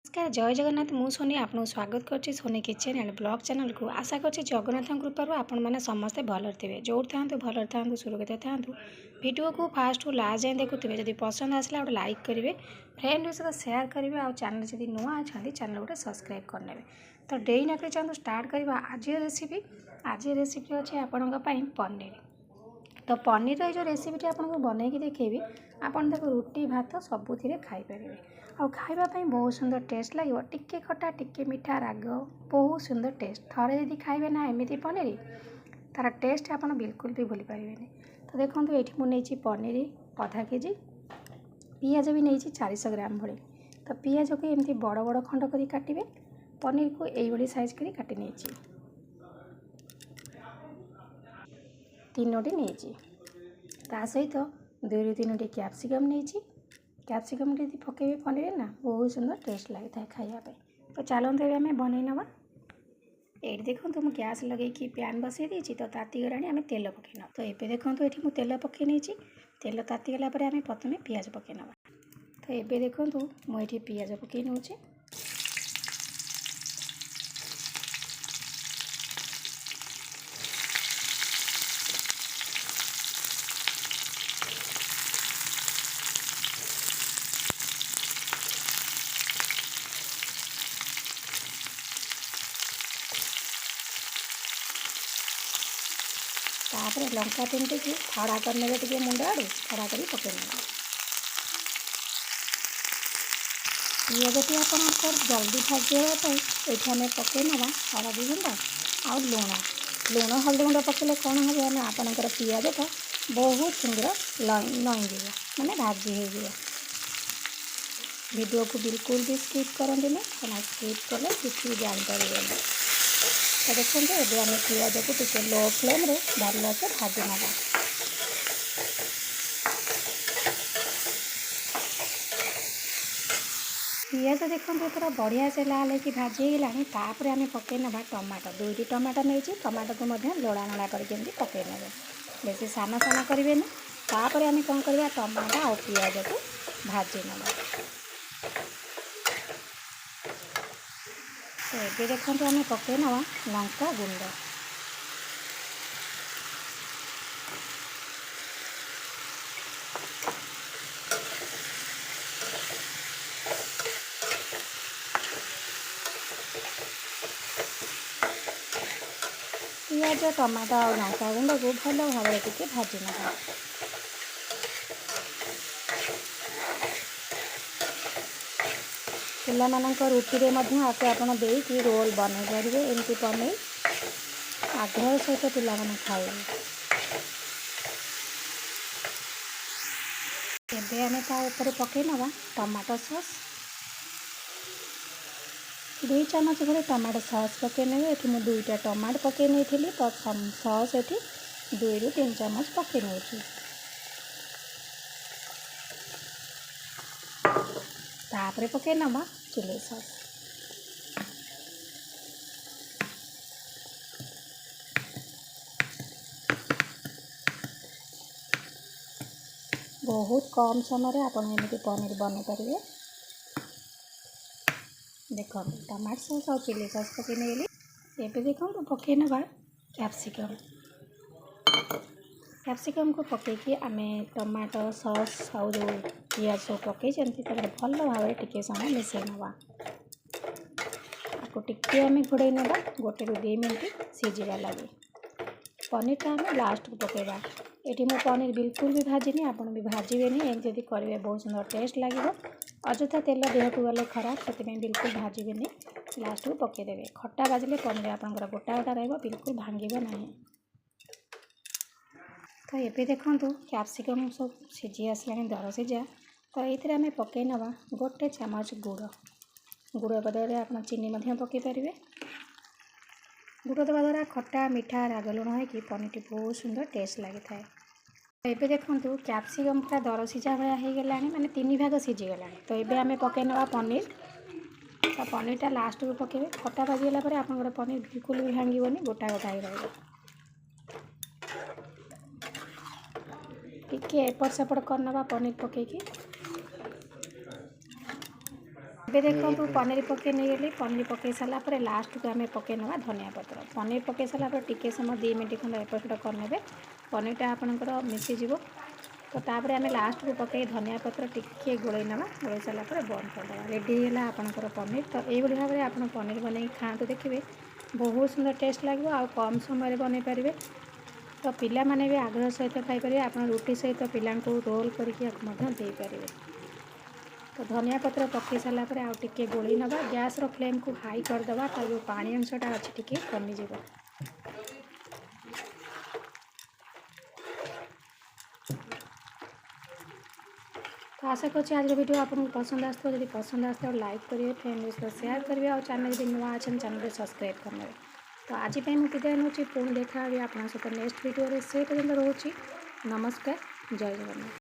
नमस्कार जय जगन्नाथ मु सोनी आपको स्वागत करछि Soni kitchen and blog channel को आशा करछि जगन्नाथ कृपा आपण मैंने समस्ते भलर थे जो था भलर था सुरक्षित था वीडियो को फास्ट लास्ट जाए देखुए जब पसंद आसला गोटे लाइक करेंगे फ्रेंड सहित सेयार करेंगे और चैनल जब नुआ अच्छा चैनल गोटे सब्सक्राइब करने तो डेरी नक चाहूँ स्टार्ट करवा आज रेसिपी अच्छे आपण पनीर तो पनीर जो रेसिपी आपको बनईकि देखी आपन देखो रुटी भात सबुथिरे खाईपारे और खावाई बहुत सुंदर टेस्ट लगे टिके खटा टिके मीठा राग बहुत सुंदर टेस्ट थरे यदि खाइबे ना एमती पनीर तार टेस्ट आप बिल्कुल भी भूली पारे। तो देखो ये मुझे पनीर आधा केजी पियाज भी नहीं 400 ग्राम भले तो पियाज को एमती बड़ बड़ खंड कर काटे पनीर को यही साइज कर काटी नहीं 3टी नहीं ता सहित 2-3टी कैप्सिकम नहीं कैप्सिकम यदि पकेबे पनीर ना बहुत सुंदर टेस्ट लगी था खायापे। तो चलते आम बनई नवा ये देखो तो मुझे गैस लगे कि पैन बसई देती तो ताती गला आम तेल पकईना तो ये देखो ये मुझे तेल पकई नहीं तेल तातीगला आम प्रथम पियाज पकई नवा तो ये देखो मुझे पियाज पकई नौ तापर लंका 3टी की खड़ा करने टे मुंड आड़ू खड़ा कर पकईने पियाजी आप जल्दी भाजवाई ये आम पकईना हलदी गुंड आ लुण हलदी गुंड पकड़े कौन हम आपंकर पियाजटा बहुत सुंदर नईज माने भाजी हो वीडियो को बिल्कुल भी स्किप करते ना स्किप कले किसी भी जापर। तो देखो ये आम पियाज को टे लो फ्लेम भल से भाजी ना पियाज देखो पूरा बढ़िया से लाल कि भाजी होगा आम पकई ना टमाटो 2टी टमाटो नहीं टमाटो को लोड़ा नड़ा करके पकई ने बेसी सान सान करेंगे तापर आम कौन करवा टमाटो और पियाज को भाजी ना तो ये देखो आम पकई ना लंका गुंड पियाज टमाटो और लंका गुंड को भल भाव टे भाजी ना पिलामानंक रुटी आके आप रोल बन पारे एमती पनीर आग्रह सहित पिला खाइबे। एबे आमे ता ऊपर पकई नवा टमाटो सॉस 2 चामच भरे टमाटो सॉस पकई ने ये मुझे 2टा टमाटो पकई नहीं तो सॉस ये 2-3 चामच पकई नौ तापर पकई नवा चिली सॉस बहुत कम समय आपमती पनीर बन पारे। देखो टमाटो सॉस और चिली सॉस पकई नहीं ये देखो पकई ना कैप्सिकम कैप्सिकम को पकईकि आम टमाटो सॉस और जो पियाज सब पकई भल भाव टे समय मिसई नवा आपको टिके आम घोड़े ना 1-2 मिनट सीझा लगे पनीरटा आम लास्ट को पकेबा ये मो पनीर बिल्कुल भी भाजीनी आप भी भाजबे एमती करेंगे बहुत सुंदर टेस्ट लगे अଯଥା तेल देह को गले खराब से बिल्कुल भाजबे लास्ट को पकईदेवे खट्टा बाजिले पनीर आपंकर गोटा गोटा बिल्कुल भांगे ना। तो ये देखो कैप्सिकम सब सीझी आसला दर सीझा तो ये आम पकई नवा 1 चामच गुड़ बदल आप चीनी पकई पारे गुड़ देवा द्वारा खट्टा मीठा राग लुण हो पनीर बहुत सुंदर टेस्ट लगी था। ये देखो कैप्सिकम पूरा दर सीझा भाया हो गला माने 3 भाग सीझीगला तो ये आम पकई नवा पनीर तो पनीरटा लास्ट को पकेबे खट्टा भाजीगला आप पनीर बिल्कुल भी भांगनी गोटा गोटा ही रहा टिके एपट सेपट करनवा पनीर पकईकि ଏବେ ଦେଖନ୍ତୁ ପନିର ପକାଇ ନେଇଗଲି। ପନିର ପକାଇ ସାରିଲା ପରେ ଲାଷ୍ଟକୁ ଆମେ ପକାଇ ନେବା ଧନିଆ ପତ୍ର। ପନିର ପକାଇ ସାରିଲା ପରେ ଟିକେ ସମୟ 2 ମିନିଟ୍ ଖଣ୍ଡେ ଏପଟ ସେପଟ କରିନେବେ। ପନିରଟା ଆପଣଙ୍କର ମିଶିଯିବ। ତ ତାପରେ ଆମେ ଲାଷ୍ଟକୁ ପକାଇ ଧନିଆ ପତ୍ର ଟିକେ ଗୋଳେଇ ନେବା। ଗୋଳେଇ ସାରିଲା ପରେ ବନ୍ଦ କରିଦେବା। ରେଡ଼ି ହେଇଗଲା ଆପଣଙ୍କର ପନିର। ତ ଏଇଭଳି ଭାବରେ ଆପଣ ପନିର ବନେଇକି ଖାଆନ୍ତୁ, ଦେଖିବେ ବହୁତ ସୁନ୍ଦର ଟେଷ୍ଟ ଲାଗିବ ଆଉ କମ୍ ସମୟରେ ବନେଇ ପାରିବେ। ତ ପିଲାମାନେ ବି ଆଗ୍ରହ ସହିତ ଖାଇପାରିବେ। ଆପଣ ରୁଟି ସହିତ ପିଲାଙ୍କୁ ରୋଲ୍ କରିକି ମଧ୍ୟ ଦେଇପାରିବେ। ତ ଧନିଆ ପତ୍ର ପକାଇ ସାରିଲା ପରେ ଆଉ ଟିକେ ଗୋଳେଇ ନେବା। ଗ୍ୟାସ୍ର ଫ୍ଲେମ୍କୁ ହାଇ କରିଦେବା। ତାର ଯେଉଁ ପାଣି ଅଂଶଟା ଅଛି ଟିକେ କମିଯିବ। ତ ଆଶା କରୁଛି ଆଜିର ଭିଡ଼ିଓ ଆପଣଙ୍କୁ ପସନ୍ଦ ଆସିଥିବ। ଯଦି ପସନ୍ଦ ଆସିଥିବ ଲାଇକ୍ କରିବେ, ଫ୍ରେଣ୍ଡଙ୍କ ସହିତ ସେୟାର କରିବେ ଆଉ ଚ୍ୟାନେଲ୍ ଯଦି ନୂଆ ଅଛନ୍ତି ଚ୍ୟାନେଲରେ ସବସ୍କ୍ରାଇବ୍ କରିନେବେ। ତ ଆଜି ପାଇଁ ମୁଁ ବିଦାୟ ନେଉଛି। ପୁଣି ଦେଖା ହେବି ଆପଣଙ୍କ ସହିତ ନେକ୍ସଟ ଭିଡ଼ିଓରେ। ସେ ପର୍ଯ୍ୟନ୍ତ ରହୁଛି। ନମସ୍କାର, ଜୟ ଜଗନ୍ନାଥ।